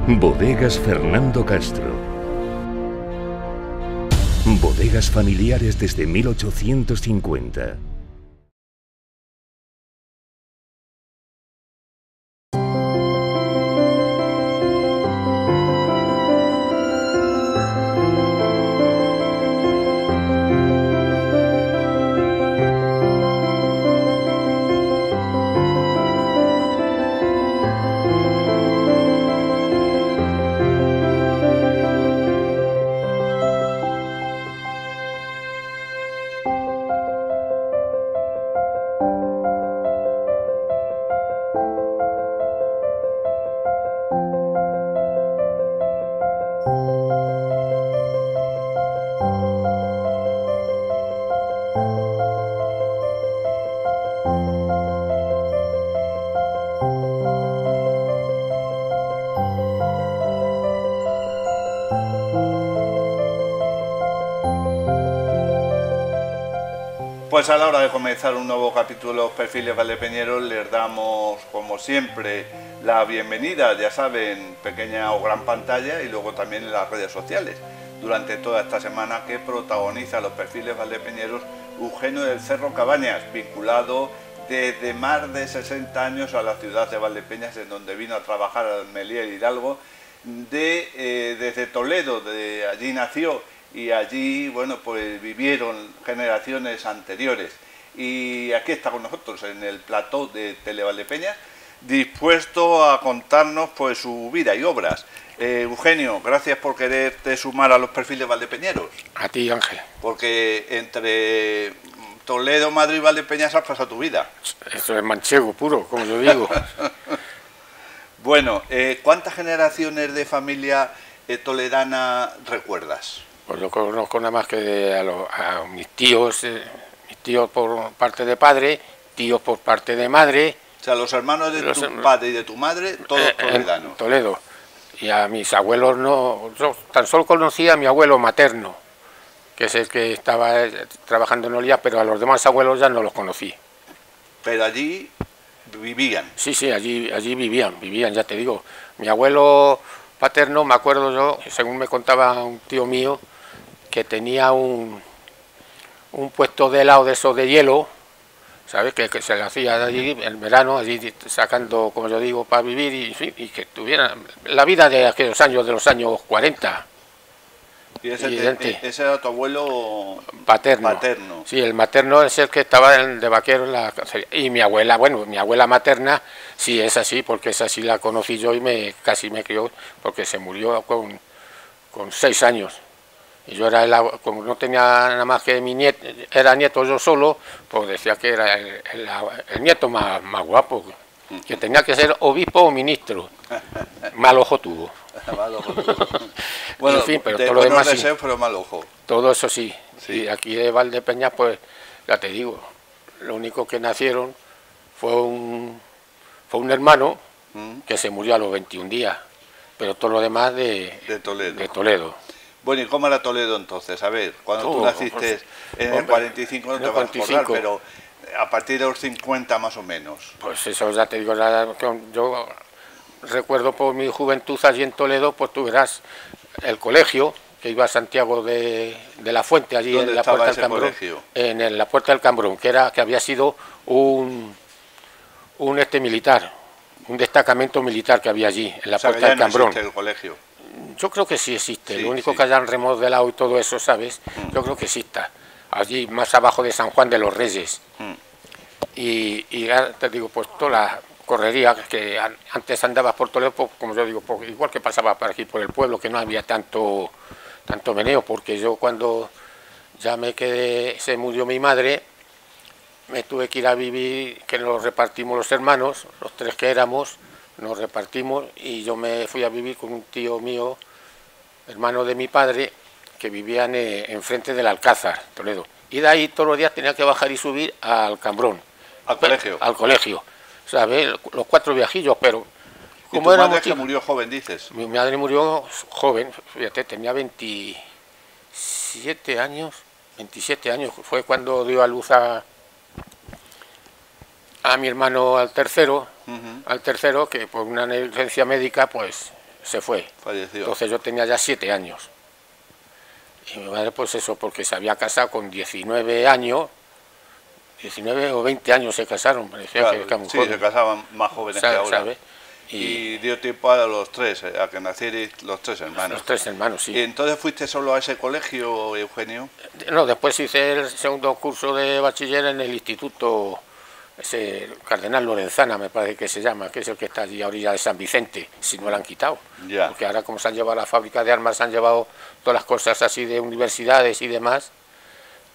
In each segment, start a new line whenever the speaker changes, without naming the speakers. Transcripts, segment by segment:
Bodegas Fernando Castro. Bodegas familiares desde 1850.
Pues a la hora de comenzar un nuevo capítulo de los perfiles valdepeñeros les damos, como siempre, la bienvenida, ya saben, pequeña o gran pantalla y luego también en las redes sociales. Durante toda esta semana que protagoniza los perfiles valdepeñeros Eugenio del Cerro Cabañas, vinculado desde más de 60 años a la ciudad de Valdepeñas, en donde vino a trabajar al Melier Hidalgo, desde Toledo, de allí nació. Y allí, bueno, pues vivieron generaciones anteriores. Y aquí está con nosotros, en el plató de Televaldepeñas, dispuesto a contarnos pues su vida y obras. Eugenio, gracias por quererte sumar a los perfiles valdepeñeros.
A ti, Ángel.
Porque entre Toledo, Madrid y Valdepeñas has pasado tu vida.
Eso es manchego puro, como yo digo.
Bueno, ¿cuántas generaciones de familia toledana recuerdas?
Pues yo conozco nada más que a mis tíos por parte de padre, tíos por parte de madre.
O sea, los hermanos de tu padre y de tu madre, todos toledanos.
En Toledo. Y a mis abuelos no, yo tan solo conocía a mi abuelo materno, que es el que estaba trabajando en Olía, pero a los demás abuelos ya no los conocí.
Pero allí vivían.
Sí, allí vivían, ya te digo. Mi abuelo paterno, me acuerdo yo, según me contaba un tío mío, que tenía un puesto de helado de esos de hielo, ¿sabes? Que se le hacía allí en verano, allí sacando, como yo digo, para vivir y que tuvieran la vida de aquellos años, de los años 40.
¿Y ese era tu abuelo
paterno? Sí, el materno es el que estaba de vaquero en la cacería. Y mi abuela, bueno, mi abuela materna, sí es así, porque esa sí la conocí yo y casi me crió, porque se murió con 6 años. Y yo como no tenía nada más que mi nieto, era nieto yo solo, pues decía que era el nieto más guapo, que tenía que ser obispo o ministro. Mal ojo tuvo.
Bueno,
en fin, pero
de
todo lo demás
deseos, sí. Pero mal ojo.
Todo eso sí. Y aquí de Valdepeñas, pues, ya te digo, lo único que nacieron fue un hermano que se murió a los 21 días, pero todo lo demás de Toledo.
Bueno, ¿y cómo era Toledo entonces? A ver, cuando tú naciste en el 45 no te vas a acordar, pero a partir de los 50 más o menos.
Pues eso ya te digo, yo recuerdo por mi juventud allí en Toledo, pues tú verás el colegio, que iba a Santiago de la Fuente, allí en la Puerta del Cambrón. En la Puerta del Cambrón, que había sido un militar, un destacamento militar que había allí, en la Puerta del Cambrón.
¿El colegio?
Yo creo que sí existe, lo único que hayan remodelado y todo eso, ¿sabes? Yo creo que exista, allí más abajo de San Juan de los Reyes. Y ya te digo, pues toda la correría que antes andabas por Toledo, pues, como yo digo, pues, igual que pasaba por aquí por el pueblo, que no había tanto meneo, porque yo cuando ya se murió mi madre, me tuve que ir a vivir, que nos repartimos los hermanos, los 3 que éramos, nos repartimos y yo me fui a vivir con un tío mío, hermano de mi padre, que vivían enfrente del Alcázar, Toledo. Y de ahí todos los días tenía que bajar y subir al Cambrón.
¿Al colegio?
Al colegio. ¿Sabes? Los 4 viajillos, pero...
¿Y tu madre que murió joven, dices?
Mi madre murió joven, fíjate, tenía 27 años. Fue cuando dio a luz a mi hermano al tercero, que por una negligencia médica, pues se fue.
Falleció.
Entonces yo tenía ya 7 años. Y mi madre, pues eso, porque se había casado con 19 años, 19 o 20 años se casaron, parecía
Claro,
que muy
sí,
joven.
se casaban más jóvenes que ahora.
¿Sabe?
Y dio tiempo a los tres, a que nacierais los tres hermanos.
Los 3 hermanos, sí.
¿Y entonces fuiste solo a ese colegio, Eugenio?
No, después hice el segundo curso de bachiller en el instituto, ese Cardenal Lorenzana me parece que se llama, que es el que está allí a orilla de San Vicente, si no lo han quitado.
Ya.
Porque ahora como se han llevado a la fábrica de armas, se han llevado todas las cosas así de universidades y demás,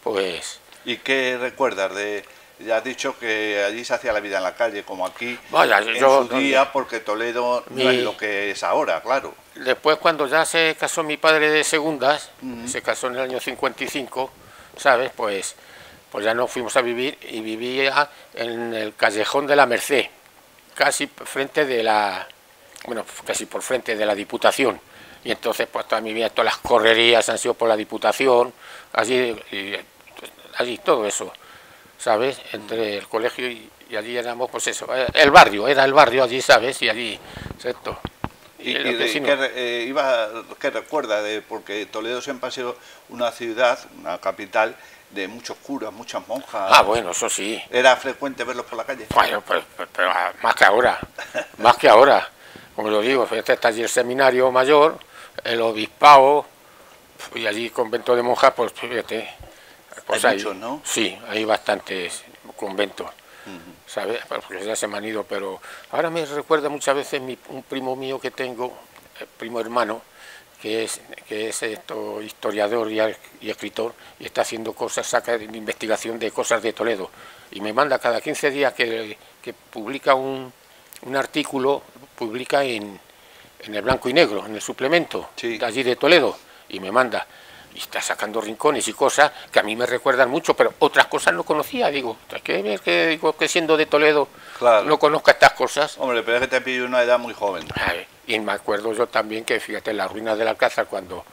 pues...
¿Y qué recuerdas de...? Ya has dicho que allí se hacía la vida en la calle, como aquí,
Vaya,
en
yo,
su día, porque Toledo no es lo que es ahora, claro.
Después, cuando ya se casó mi padre de segundas, se casó en el año 55, ¿sabes? Pues ya nos fuimos a vivir y vivía en el callejón de la Merced, casi frente de la... Bueno, casi por frente de la Diputación. Y entonces, pues toda mi vida, todas las correrías han sido por la Diputación, allí todo eso, ¿sabes? Entre el colegio y allí éramos, pues eso, el barrio, era el barrio allí, ¿sabes? Y allí, ¿cierto?
¿Y qué recuerda? Porque Toledo siempre ha sido una ciudad, una capital, de muchos curas, muchas monjas.
Ah, bueno, eso sí.
¿Era frecuente verlos por la calle?
Bueno, pero más que ahora, más que ahora. Como lo digo, está allí el seminario mayor, el obispado, y allí convento de monjas, pues fíjate. Pues
hay muchos, ¿no?
Sí, hay bastantes conventos, ¿sabes? Porque ya se me han ido, pero ahora me recuerda muchas veces un primo mío que tengo, primo hermano, que es historiador y escritor, y está haciendo cosas, saca de investigación de cosas de Toledo, y me manda cada 15 días que publica un artículo, publica en el Blanco y Negro, en el suplemento,
sí,
de allí de Toledo, y me manda, y está sacando rincones y cosas que a mí me recuerdan mucho, pero otras cosas no conocía, digo, hay que ver que siendo de Toledo, claro, no conozca estas cosas.
Hombre, pero es que te pillo una edad muy joven.
Y me acuerdo yo también que, fíjate, en las ruinas del Alcázar, cuando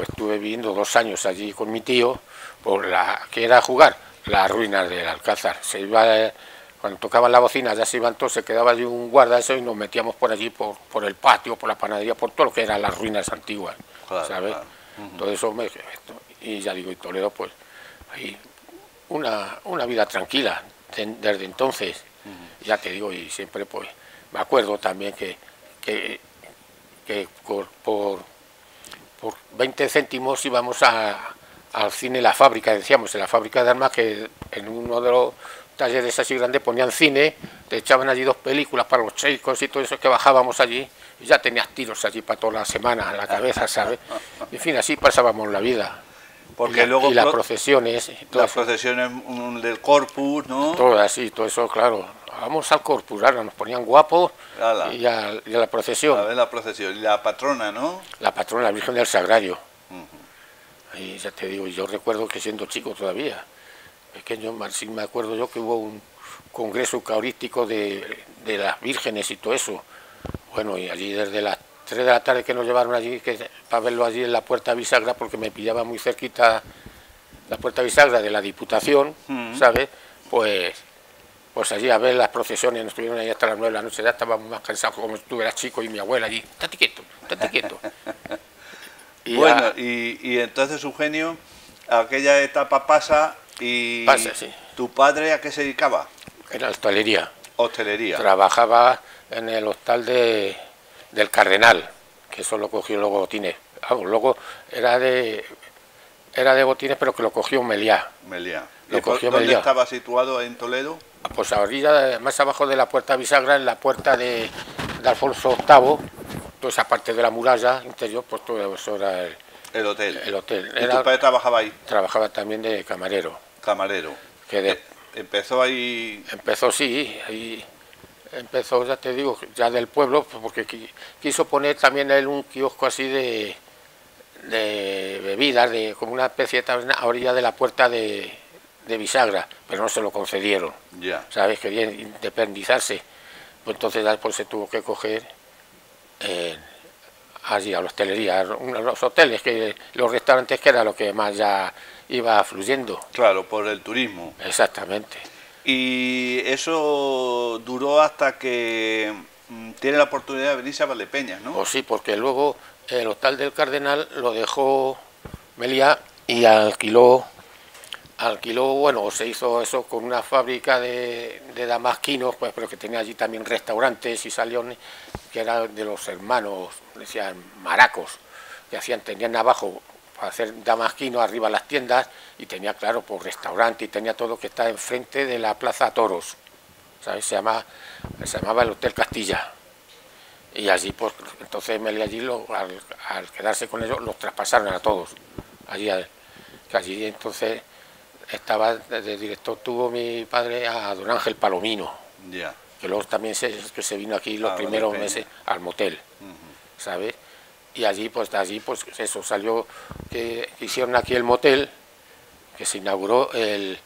estuve viviendo 2 años allí con mi tío, que era jugar las ruinas del Alcázar, se iba... Cuando tocaban la bocina ya se iban todos, se quedaba allí un guarda eso y nos metíamos por allí, por el patio, por la panadería, por todo lo que eran las ruinas antiguas, claro, ¿sabes? Claro. Todo eso y ya digo, y Toledo, pues, ahí una vida tranquila desde entonces, ya te digo, y siempre, pues, me acuerdo también que por 20 céntimos íbamos al cine La Fábrica, decíamos, en la fábrica de armas, que en uno de los talleres así grandes ponían cine, te echaban allí 2 películas para los chicos y todo eso, que bajábamos allí y ya tenías tiros allí para toda la semana en la cabeza, ¿sabes? En fin, así pasábamos la vida.
Porque luego
las procesiones.
Las procesiones del Corpus, ¿no?
Todo así, todo eso, claro. Vamos al Corpus, ahora nos ponían guapos y a la procesión.
A ver la procesión. Y la patrona, ¿no?
La patrona, la Virgen del Sagrario. Y ya te digo, yo recuerdo que siendo chico todavía, pequeño, sí me acuerdo yo que hubo un congreso eucarístico de las vírgenes y todo eso. Bueno, y allí desde las 3 de la tarde que nos llevaron allí, para verlo allí en la Puerta Bisagra, porque me pillaba muy cerquita la Puerta Bisagra de la Diputación, ¿sabes? Pues allí a ver las procesiones, nos estuvieron ahí hasta las 9 de la noche, ya estábamos más cansados, como tú eras chico y mi abuela allí, estate quieto, estate quieto.
Y bueno, y entonces, Eugenio, aquella etapa pasa y
sí.
¿Tu padre a qué se dedicaba?
Era hostelería.
Hostelería.
Trabajaba en el hostal del Cardenal, que eso lo cogió luego Botines. Luego era de Botines, pero que lo cogió Meliá.
¿Dónde estaba situado en Toledo?
Pues a orilla, más abajo de la Puerta Bisagra, en la puerta de Alfonso VIII, toda esa parte de la muralla interior, pues todo eso era
el hotel.
El hotel.
¿Y tu padre trabajaba ahí?
Trabajaba también de camarero.
Camarero. ¿Empezó ahí?
Empezó, sí, ahí empezó, ya te digo, ya del pueblo, porque quiso poner también él un kiosco así de bebidas, como una especie de taberna a orilla de la Puerta de Bisagra, pero no se lo concedieron.
Ya.
¿Sabes? Quería independizarse. Pues entonces después se tuvo que coger allí a la hostelería, a los hoteles, los restaurantes, que era lo que más ya iba fluyendo.
Claro, por el turismo.
Exactamente.
Y eso duró hasta que tiene la oportunidad de venirse a Valdepeñas, ¿no?
Pues sí, porque luego el Hostal del Cardenal lo dejó Meliá y alquiló, bueno, se hizo eso con una fábrica de damasquinos, pues, pero que tenía allí también restaurantes y salones, que eran de los hermanos, decían maracos, que tenían abajo para hacer damasquinos, arriba las tiendas, y tenía, claro, pues restaurante, y tenía todo que está enfrente de la Plaza Toros, ¿sabes? Se llamaba el Hotel Castilla. Y allí, pues, entonces Meliá allí, al quedarse con ellos, los traspasaron a todos. Allí entonces estaba de director, tuvo mi padre a don Ángel Palomino, que luego también se vino aquí los primeros meses al motel, ¿sabes? Y allí pues eso salió, que hicieron aquí el motel, que se inauguró el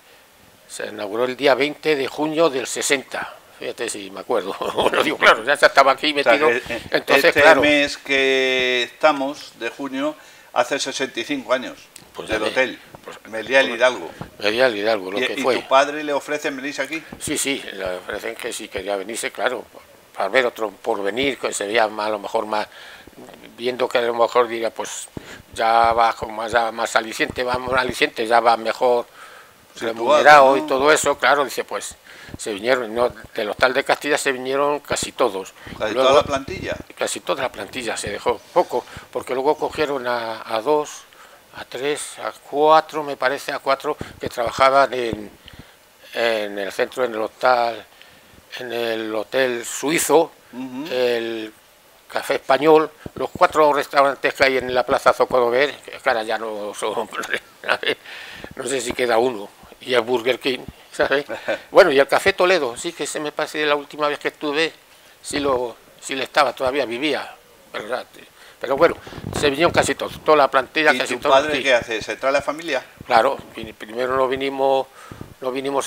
día 20 de junio del 60. Fíjate si me acuerdo. Bueno, digo, claro, ya estaba aquí metido.
O sea,
entonces, claro,
mes que estamos, de junio, hace 65 años
pues
del hotel, Meliá el Hidalgo.
Meliá el Hidalgo, lo que fue.
¿Y tu padre le ofrece venirse aquí?
Sí, le ofrecen que si quería venirse, claro, para ver otro porvenir, que sería a lo mejor más, viendo que a lo mejor diría, pues ya va con más aliciente, ya va mejor remunerado, ¿no? Y todo eso, claro, dice, pues se vinieron, ¿no? Del Hostal de Castilla se vinieron casi todos.
¿Casi toda la plantilla?
Casi toda la plantilla, se dejó poco, porque luego cogieron a 2, a 3, a 4, me parece, a 4 que trabajaban en el centro, en el hotel suizo, el Café Español, los 4 restaurantes que hay en la Plaza Zocodover, que ahora ya no son, no sé si queda uno, y el Burger King, ¿sabes? Bueno, y el Café Toledo, sí, que se me pasé la última vez que estuve, sí le estaba, todavía vivía, ¿verdad? Pero bueno, se vinieron casi todos, toda la plantilla, casi todos.
¿Y tu padre sí. ¿Qué hace? ¿Se trae la familia?
Claro, primero no vinimos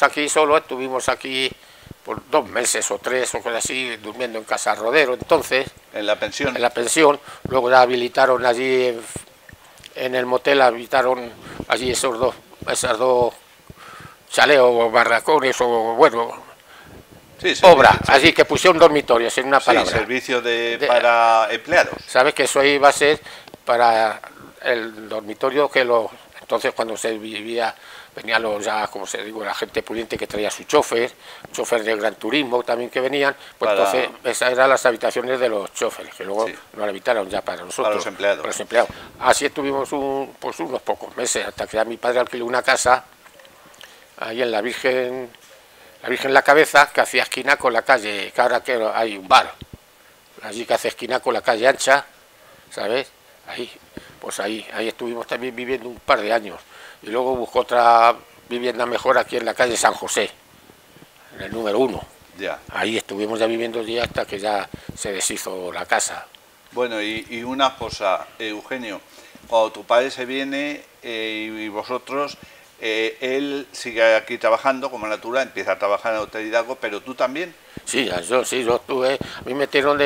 aquí solo, estuvimos aquí por 2 meses o 3 o cosas así, durmiendo en Casa Rodero, entonces.
¿En la pensión?
En la pensión, luego ya habilitaron allí, en el motel habilitaron allí esas dos chaleos o barracones o bueno, sí, obra, así que pusieron dormitorios en una palabra.
Sí, servicio para empleados.
Sabes que eso iba a ser para el dormitorio que entonces cuando se vivía, venían ya, como se digo, la gente pudiente que traía su chofer de Gran Turismo también que venían, pues entonces esas eran las habitaciones de los choferes, que luego nos habitaron ya para nosotros.
Para los empleados.
Para los empleados. Así estuvimos unos pocos meses, hasta que ya mi padre alquiló una casa ahí en la Virgen La Cabeza, que hacía esquina con la calle, que ahora que hay un bar, allí que hace esquina con la calle ancha, ¿sabes? Ahí estuvimos también viviendo un par de años. Y luego buscó otra vivienda mejor aquí en la calle San José, en el número 1.
Ya.
Ahí estuvimos ya viviendo ya hasta que ya se deshizo la casa.
Bueno, y una cosa, Eugenio, cuando tu padre se viene y vosotros, él sigue aquí trabajando como natural, empieza a trabajar en el Hotel Hidalgo, pero tú también.
Sí, yo estuve, a mí me metieron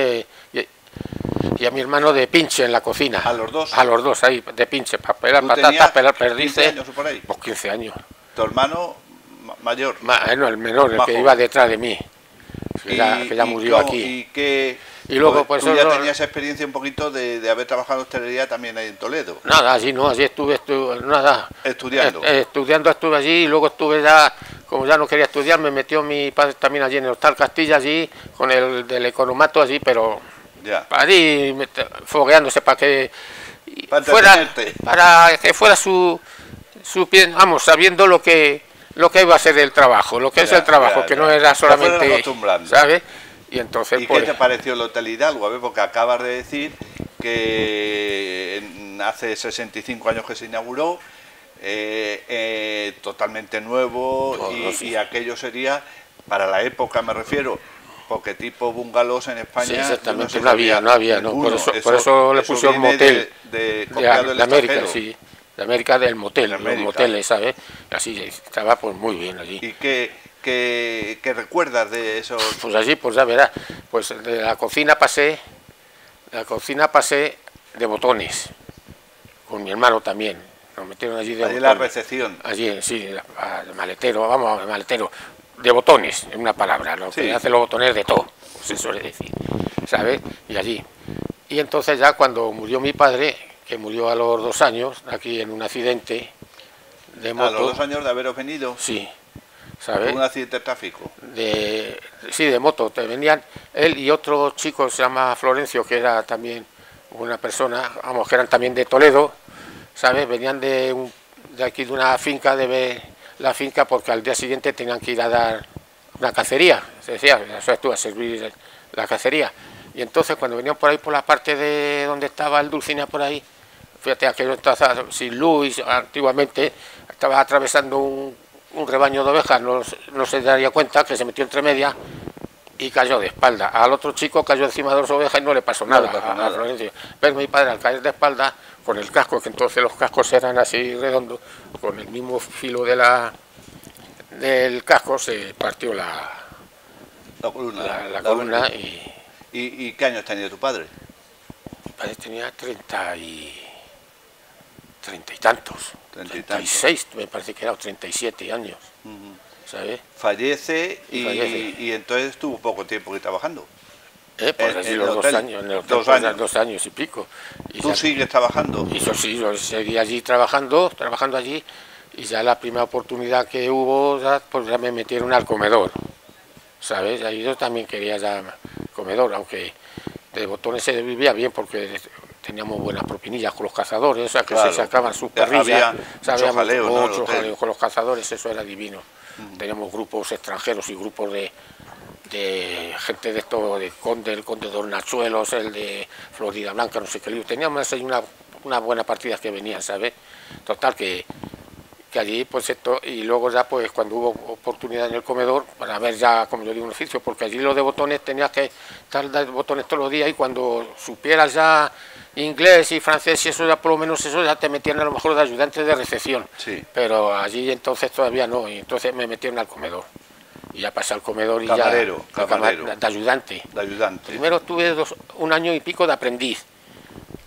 y a mi hermano de pinche en la cocina.
¿A los dos?
A los dos ahí, de pinche, para pelar patatas, pelar perdices.
15 años o por ahí?
Pues 15 años.
¿Tu hermano mayor?
No, el menor, el que iba detrás de mí, que ya murió aquí.
Y
luego, pues
tú ya tenías experiencia un poquito de haber trabajado en hostelería también ahí en Toledo.
Nada, allí estuve nada.
¿Estudiando?
Estudiando estuve allí y luego estuve ya, como ya no quería estudiar, me metió mi padre también allí en el Hostal Castilla, allí, con el del economato allí, pero allí fogueándose para que fuera su vamos, sabiendo lo que iba a ser el trabajo, lo que es el trabajo, que no era solamente, ¿sabes? Y entonces,
¿Y qué te pareció el Hotel Hidalgo? A ver, porque acabas de decir que hace 65 años que se inauguró, totalmente nuevo, y aquello sería, para la época me refiero, porque tipo bungalows en España...
Sí, exactamente, no había, por eso le pusieron motel de América, sí, de América, del motel, los moteles, ¿sabes? Así estaba pues muy bien allí.
¿Y qué recuerdas de esos?
Pues allí, pues ya verás, pues de la cocina pasé de botones, con mi hermano también, nos metieron allí de botones.
La recepción.
Allí, sí, al maletero, de botones, en una palabra, lo
Sí.
que hace los botones de todo, se suele decir, ¿sabes? Y allí. Y entonces ya cuando murió mi padre, que murió a los 2 años, aquí en un accidente de moto.
A los 2 años de haberos venido,
Sí, ¿sabes?
un accidente de tráfico.
Sí, de moto. Te venían él y otro chico, se llama Florencio, que era también una persona, vamos, que eran también de Toledo, ¿sabes? Venían de aquí de una finca, de ver la finca, porque al día siguiente tenían que ir a dar una cacería, se decía, o sea, tú a servir la cacería. Y entonces cuando venían por ahí, por la parte de donde estaba el Dulcinea, por ahí, fíjate, aquello estaba sin luz, antiguamente estaba atravesando un rebaño de ovejas, no se daría cuenta que se metió entre medias y cayó de espalda. Al otro chico cayó encima de las ovejas y no le pasó nada, a Florencio. Pero mi padre, al caer de espalda, con el casco, que entonces los cascos eran así redondos, con el mismo filo del casco se partió la columna
¿Y qué años tenía tu padre?
mi padre tenía 30 y tantos, 36 me parece que era, o 37 años, ¿sabes?
Fallece
Fallece.
Y entonces estuvo poco tiempo aquí trabajando.
Pues así los 2 años, en el hotel,
2 años.
2 años y pico. Y
¿Tú
ya,
sigues trabajando?
y yo sí, yo seguí allí trabajando allí, y ya la primera oportunidad que hubo, pues ya me metieron al comedor, ¿sabes? Ahí yo también quería ya comedor, aunque de botones se vivía bien porque teníamos buenas propinillas con los cazadores, o sea que
Claro.
se sacaban sus
Ya
parrillas,
había
sabíamos
mucho jaleo, ¿no?
mucho jaleo con los cazadores, eso era divino. Teníamos grupos extranjeros y grupos de gente de esto, el conde de Hornachuelos, el de Florida Blanca, no sé qué, teníamos ahí una buena partida que venían, ¿sabes? Total que allí pues esto, y luego ya pues cuando hubo oportunidad en el comedor para ver ya, como yo digo, un oficio, porque allí lo de botones tenías que estar de botones todos los días, y cuando supieras ya inglés y francés y eso, ya por lo menos eso ya te metían a lo mejor de ayudante de recepción,
Sí.
pero allí entonces todavía no, y entonces me metieron al comedor y ya pasé al comedor y
Camarero,
ya
camarero.
de ayudante.
De ayudante.
Primero tuve 1 año y pico de aprendiz,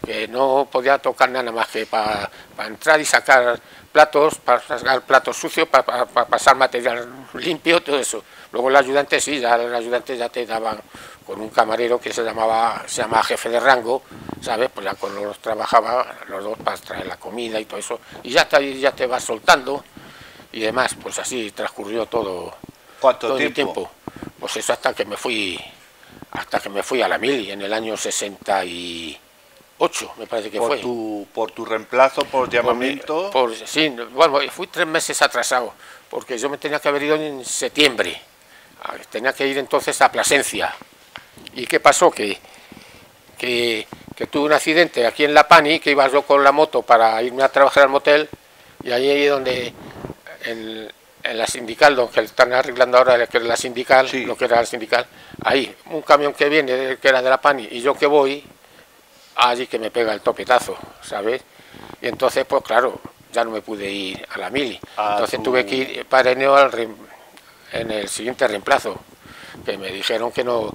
que no podía tocar nada más que para entrar y sacar platos, para sacar platos sucios, para pasar material limpio, todo eso. Luego el ayudante sí, ya el ayudante ya te daban con un camarero que se llama jefe de rango, ¿sabes? Pues ya con los trabajaba los dos para traer la comida y todo eso, y ya te vas soltando y demás, pues así transcurrió todo.
¿Cuánto
todo el
tiempo?
tiempo. Pues eso hasta que me fui a la mili en el año 68, me parece que fue.
Por tu reemplazo, por llamamiento.
Sí, bueno, fui 3 meses atrasado, porque yo me tenía que haber ido en septiembre. Tenía que ir entonces a Plasencia. ¿Y qué pasó? Que tuve un accidente aquí en La Pani, que iba yo con la moto para irme a trabajar al motel, y ahí donde en la sindical, donde están arreglando ahora que es la sindical,
Sí.
lo que era la sindical, ahí, un camión que viene, que era de La Pani, y yo que voy, allí que me pega el topetazo, ¿sabes? Y entonces, pues claro, ya no me pude ir a la mili. Entonces tuve que ir para en el siguiente reemplazo, que me dijeron que no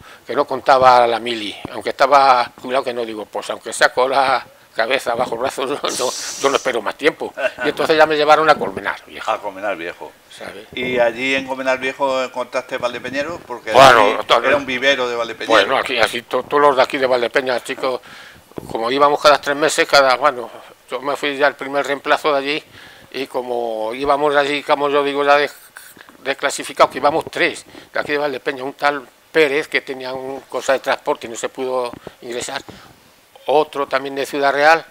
contaba la mili, aunque estaba jubilado, que no, digo, pues aunque saco la cabeza bajo el brazo, yo no espero más tiempo. Y entonces ya me llevaron a Colmenar Viejo,
A Colmenar Viejo.
¿sabes?
¿Y allí en Colmenar Viejo encontraste Valdepeñero? Porque
Bueno,
allí era un vivero de Valdepeñero.
Bueno, aquí, así todos los de aquí de Valdepeñas, chicos, como íbamos cada 3 meses, bueno, yo me fui ya el primer reemplazo de allí, y como íbamos allí, como yo digo, ya de clasificado, que íbamos 3 de aquí de Valdepeñas, un tal Pérez que tenía una cosa de transporte y no se pudo ingresar, otro también de Ciudad Real,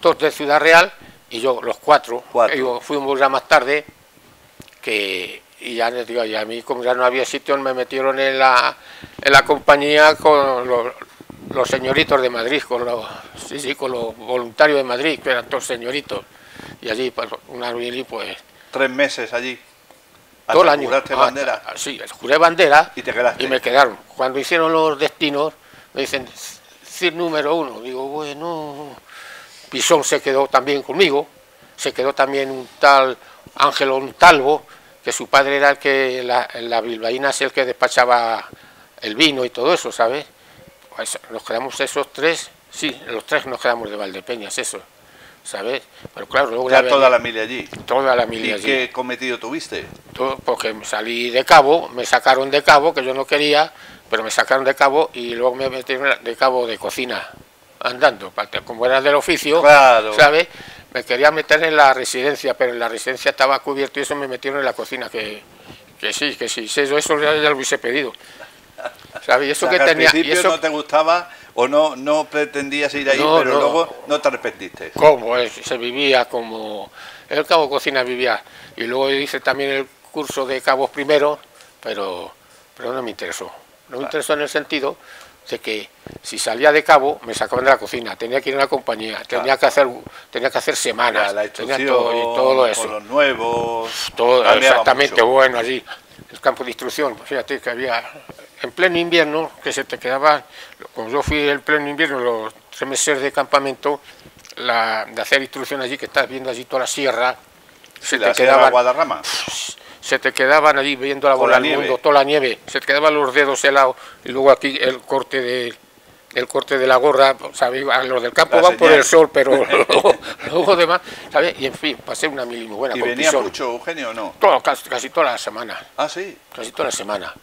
2 de Ciudad Real, y yo, los 4. Fuimos ya más tarde, y ya les digo, y a mí como ya no había sitio, me metieron en la compañía con los señoritos de Madrid, con los voluntarios de Madrid, que eran todos señoritos, y allí pues una mili, pues
3 meses allí.
todo el año.
¿Juraste bandera?
Sí, juré bandera.
¿Y te quedaste?
Y me quedaron. Cuando hicieron los destinos, me dicen, CIR número 1. Digo, bueno, Pisón se quedó también conmigo, se quedó también un tal Ángel Ontalvo, que su padre era el que, la bilbaína es el que despachaba el vino y todo eso, ¿sabes? Pues nos quedamos esos 3, sí, los 3 nos quedamos de Valdepeñas, eso. ¿sabes? Pero claro, luego
ya toda la mili allí.
Toda la mili allí.
¿Y qué cometido tuviste?
Porque salí de cabo, me sacaron de cabo, que yo no quería, pero me sacaron de cabo y luego me metieron de cabo de cocina, andando, como era del oficio,
claro.
¿sabes? Me quería meter en la residencia, pero en la residencia estaba cubierto y eso me metieron en la cocina, que sí, eso ya lo hubiese pedido. ¿Sabes? Y eso,
o sea,
que tenía,
al principio
y eso,
no te gustaba o no pretendías ir ahí, pero luego no te arrepentiste.
¿Cómo? Se vivía como... En el cabo cocina vivía. Y luego hice también el curso de cabos primero, pero no me interesó. No me interesó en el sentido de que si salía de cabo me sacaban de la cocina, tenía que ir a la compañía, tenía que hacer semanas,
la instrucción,
tenía todo eso.
con los nuevos,
todo exactamente
mucho.
Bueno allí, el campo de instrucción, fíjate que había en pleno invierno, que se te quedaba, como yo fui en pleno invierno, los 3 meses de campamento, de hacer instrucción allí, que estás viendo allí toda la sierra,
sí, la sierra Guadarrama.
Se te quedaban allí viendo la bola del mundo, toda la nieve, se te quedaban los dedos helados, y luego aquí el corte de la gorra, ¿sabes? Los del campo van por el sol, pero luego demás, ¿sabes? Y en fin, pasé una mili muy buena.
¿Y
con
venía
pisón.
mucho, Eugenio, o no?
Casi toda la semana.
Ah, sí.
Casi toda la semana.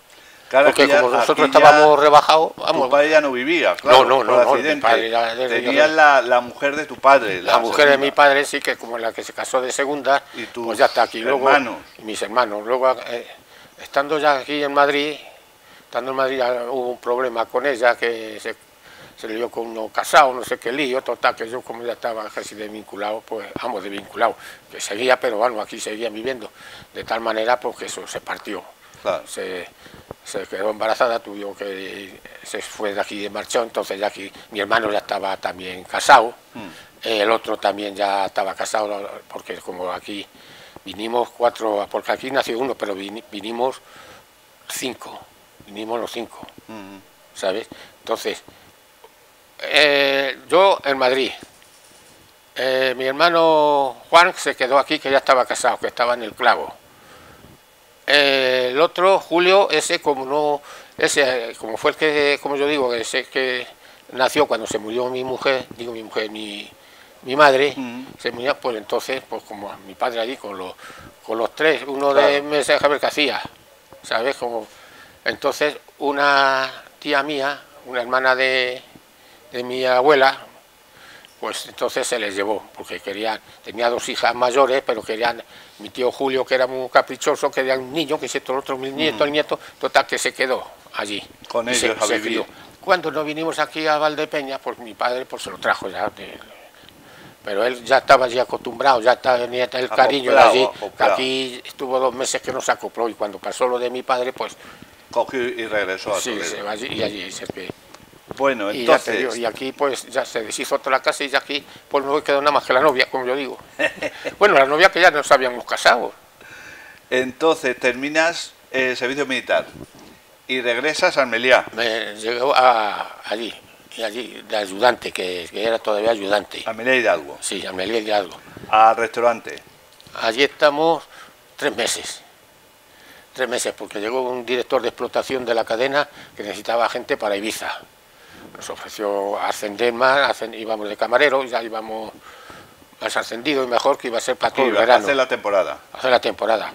Claro,
porque
ya,
como nosotros estábamos rebajados...
Tu padre ya no vivía, claro,
no,
accidente.
Mi padre
Tenías la mujer de tu padre.
La mujer de mi padre, sí, que como la que se casó de segunda,
¿Y tus
pues ya está aquí. Luego,
hermanos?
Mis hermanos. Luego, estando ya aquí en Madrid, hubo un problema con ella, que se lió con uno casado, no sé qué lío, total, que yo como ya estaba casi desvinculado, pues ambos desvinculados, que seguía, pero bueno, aquí seguían viviendo, de tal manera pues que eso se partió.
Claro.
Se quedó embarazada, se fue de aquí de marchó, entonces ya aquí mi hermano ya estaba también casado, el otro también ya estaba casado, porque como aquí vinimos 4, porque aquí nació uno, pero vinimos 5, vinimos los 5, ¿sabes? Entonces, yo en Madrid, mi hermano Juan se quedó aquí, que ya estaba casado, que estaba en el Clavo. El otro, Julio, como fue el que, como yo digo, ese que nació cuando se murió mi madre, se murió, pues entonces, pues como mi padre allí, con los 3, uno claro. De meses a ver qué hacía, ¿sabes? Entonces, una tía mía, una hermana de mi abuela, pues entonces se les llevó, porque tenía 2 hijas mayores, pero querían, mi tío Julio, que era muy caprichoso, quería un niño, que el otro mi nieto, el nieto, total, que se quedó allí.
Con ellos a vivir.
Cuando nos vinimos aquí a Valdepeña, pues mi padre pues se lo trajo ya, pero él ya estaba allí acostumbrado, ya tenía el cariño de allí, que aquí estuvo 2 meses que no se acopló, y cuando pasó lo de mi padre, pues...
Cogió y regresó a
sí, se va allí, y allí se que...
Bueno, entonces...
Y aquí pues ya se deshizo toda la casa y ya aquí pues no quedó nada más que la novia, como yo digo. Bueno, la novia que ya nos habíamos casado.
Entonces terminas el servicio militar y regresas a Almería.
Me llegó allí de ayudante, que era todavía ayudante.
Almería Hidalgo.
Sí, Almería Hidalgo.
Al restaurante.
Allí estamos 3 meses. 3 meses, porque llegó un director de explotación de la cadena que necesitaba gente para Ibiza. Nos ofreció ascender más, íbamos de camarero, ya íbamos más ascendido y mejor, que iba a ser para todo el verano.
Hacer la temporada.
Hacer la temporada.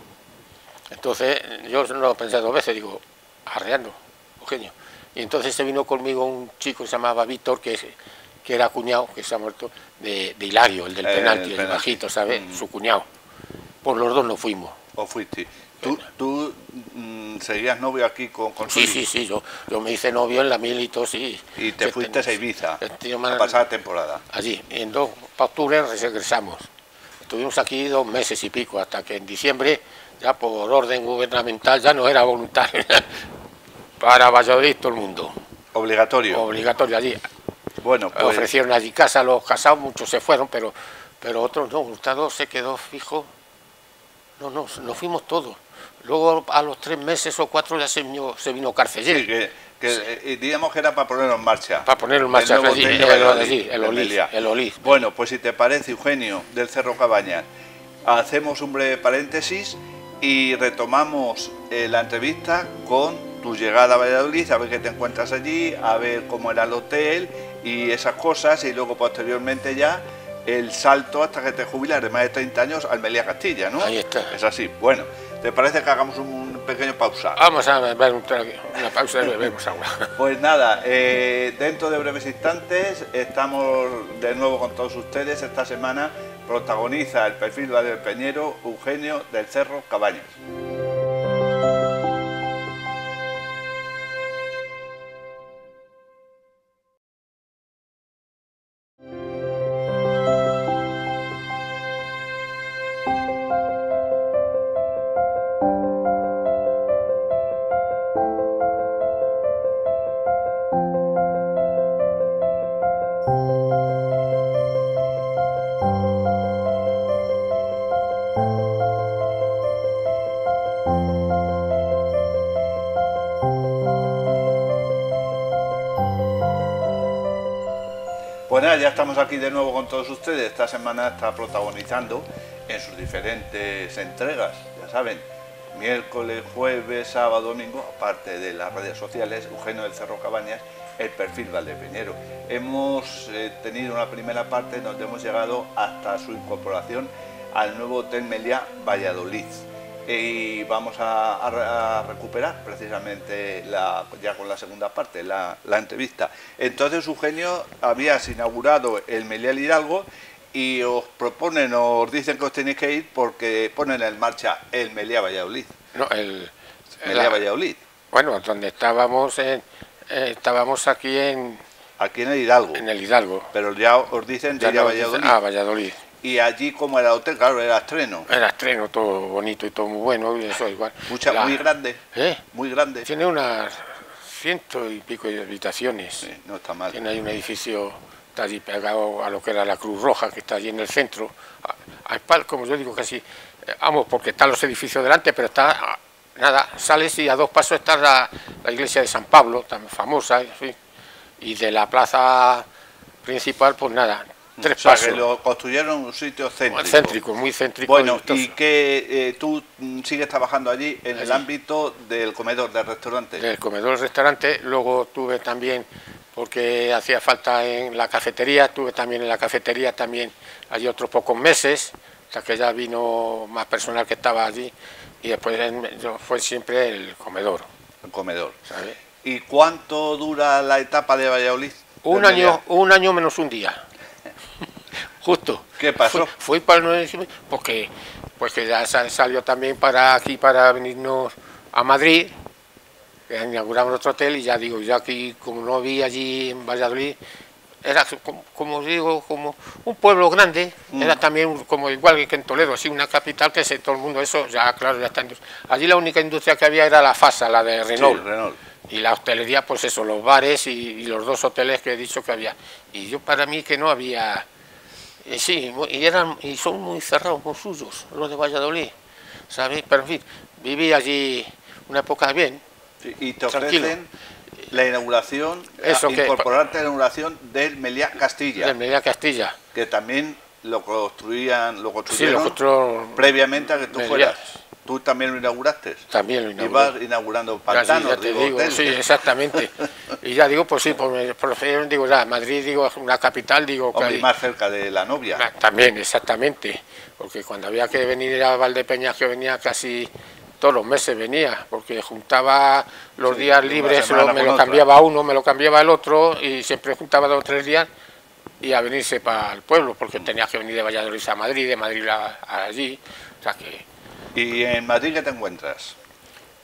Entonces yo no lo pensé 2 veces, digo, arreando, Eugenio. Y entonces se vino conmigo un chico que se llamaba Víctor, que era cuñado, que se ha muerto, de Hilario, el del penalti, el bajito, ¿sabes? Su cuñado. Por los 2 nos fuimos.
¿O fuiste? ¿Tú seguías novio aquí con
Sí, yo me hice novio en la mil y todo, sí.
Y te fuiste a Ibiza a pasar la temporada.
Allí, y en octubre regresamos. Estuvimos aquí 2 meses y pico, hasta que en diciembre, ya por orden gubernamental, ya no era voluntario. Para Valladolid todo el mundo.
Obligatorio.
Obligatorio allí.
Bueno, pues...
Ofrecieron allí casa, los casados, muchos se fueron, pero otros no, Hurtado se quedó fijo. No, nos fuimos todos. Luego a los 3 meses o 4 ya se vino Carceller.
Sí, que digamos que era para ponerlo en marcha.
Para ponerlo en marcha, el Olís.
Bueno, pues si te parece, Eugenio, del Cerro Cabañas, hacemos un breve paréntesis y retomamos la entrevista con tu llegada a Valladolid, a ver qué te encuentras allí, a ver cómo era el hotel y esas cosas, y luego posteriormente ya el salto hasta que te jubilas de más de 30 años al Meliá Castilla, ¿no?
Ahí está.
Es así. Bueno, ¿te parece que hagamos un pequeño pausa?
Vamos a ver una pausa y bebemos agua.
Pues nada, dentro de breves instantes estamos de nuevo con todos ustedes. Esta semana protagoniza el perfil valdepeñero Eugenio del Cerro Cabañas. Pues nada, ya estamos aquí de nuevo con todos ustedes. Esta semana está protagonizando en sus diferentes entregas, ya saben, miércoles, jueves, sábado, domingo, aparte de las redes sociales, Eugenio del Cerro Cabañas, el perfil valdepeñero. Hemos tenido una primera parte donde hemos llegado hasta su incorporación al nuevo Hotel Meliá Valladolid. Y vamos a recuperar precisamente ya con la segunda parte, la entrevista. Entonces, Eugenio, habías inaugurado el Meliá Hidalgo y os dicen que os tenéis que ir porque ponen en marcha el Meliá Valladolid.
No,
Meliá Valladolid.
Bueno, donde estábamos aquí en
el Hidalgo.
En el Hidalgo.
Pero ya os dicen de ir a Valladolid.
Valladolid.
Y allí, como era el hotel, claro, era estreno.
Era estreno, todo bonito y todo muy bueno, y eso igual.
Muy grande. Muy grande.
Tiene unas 100 y pico de habitaciones.
Sí, no está mal.
Tiene ahí un edificio, está allí pegado a lo que era la Cruz Roja, que está allí en el centro. Como yo digo, casi, vamos, porque están los edificios delante, pero está, nada, sales y a 2 pasos está la iglesia de San Pablo, tan famosa, en fin. Y de la plaza principal, pues nada. 3 pasos.
Que lo construyeron en un sitio céntrico.
Céntrico, muy céntrico.
Bueno, y que tú sigues trabajando allí en el ámbito del comedor, del restaurante.
Del comedor, del restaurante. Luego tuve también, porque hacía falta en la cafetería, tuve también en la cafetería también allí otros pocos meses, hasta que ya vino más personal que estaba allí, y después fue siempre el comedor.
El comedor.
¿Sabes?
¿Y cuánto dura la etapa de Valladolid?
Un año menos un día. Justo.
¿Qué pasó?
Fui para el 9 de diciembre porque ya salió también para venirnos a Madrid, que inauguramos otro hotel, y ya digo, ya aquí, como no vi allí en Valladolid, era como digo, como un pueblo grande, era también como igual que en Toledo, así una capital que todo el mundo, eso ya claro, ya está. Allí la única industria que había era la FASA, la de Renault.
Sí, Renault.
Y la hostelería, pues eso, los bares y los 2 hoteles que he dicho que había. Y yo, para mí, que no había... sí, y son muy cerrados, muy suyos, los de Valladolid, ¿sabes? Pero en fin, viví allí una época bien.
Sí, y te ofrecen la inauguración, incorporarte a la inauguración del Meliá Castilla.
Del Meliá Castilla.
Que también lo construyeron previamente a que tú fueras. ¿Tú también lo inauguraste?
También lo inauguré.
Ibas inaugurando pantanos,
ya te digo, sí, exactamente. Y ya digo, pues sí, digo ya, Madrid, digo, una capital, digo...
Hombre, y más cerca de la novia.
También, exactamente, porque cuando había que venir a Valdepeñas, que venía casi todos los meses venía, porque juntaba los días libres, me lo cambiaba uno, me lo cambiaba el otro, y siempre juntaba 2 o 3 días, y a venirse para el pueblo, porque tenía que venir de Valladolid a Madrid, de Madrid a allí, o sea que...
¿Y en Madrid qué te encuentras?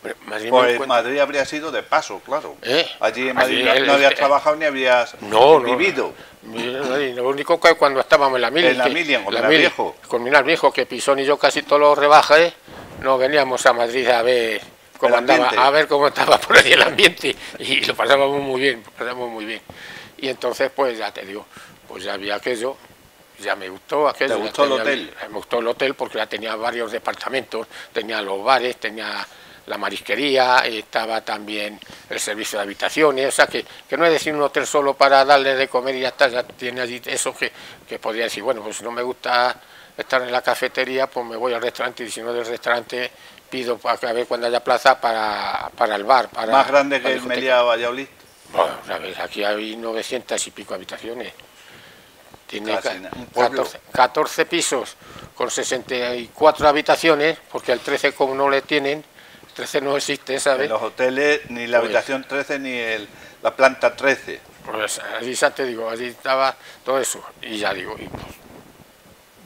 Pues
Madrid habría sido de paso, claro.
¿Eh?
Allí en Madrid no habías trabajado ni habías vivido.
Lo único que cuando estábamos en la Mili, con Minar Viejo, que Pisón y yo casi todos los rebajes, nos veníamos a Madrid a ver cómo andaba, a ver cómo estaba por ahí el ambiente, y lo pasábamos muy bien, Y entonces, pues ya te digo, pues ya había aquello. Ya me gustó aquello.
¿Te gustó el hotel?
Me gustó el hotel porque ya tenía varios departamentos, tenía los bares, tenía la marisquería, estaba también el servicio de habitaciones, o sea que no es decir un hotel solo para darle de comer y ya está, ya tiene allí eso que podría decir, bueno, pues si no me gusta estar en la cafetería, pues me voy al restaurante, y si no del restaurante pido para ver cuando haya plaza para el bar.
¿Más grande que el Meliá Valladolid?
Bueno, aquí hay 900 y pico habitaciones. Tiene 14 pisos con 64 habitaciones, porque el 13 como no le tienen, el 13 no existe, ¿sabes?
En los hoteles ni la habitación 13 ni la planta 13.
Pues allí ya te digo, allí estaba todo eso, y ya digo, y pues,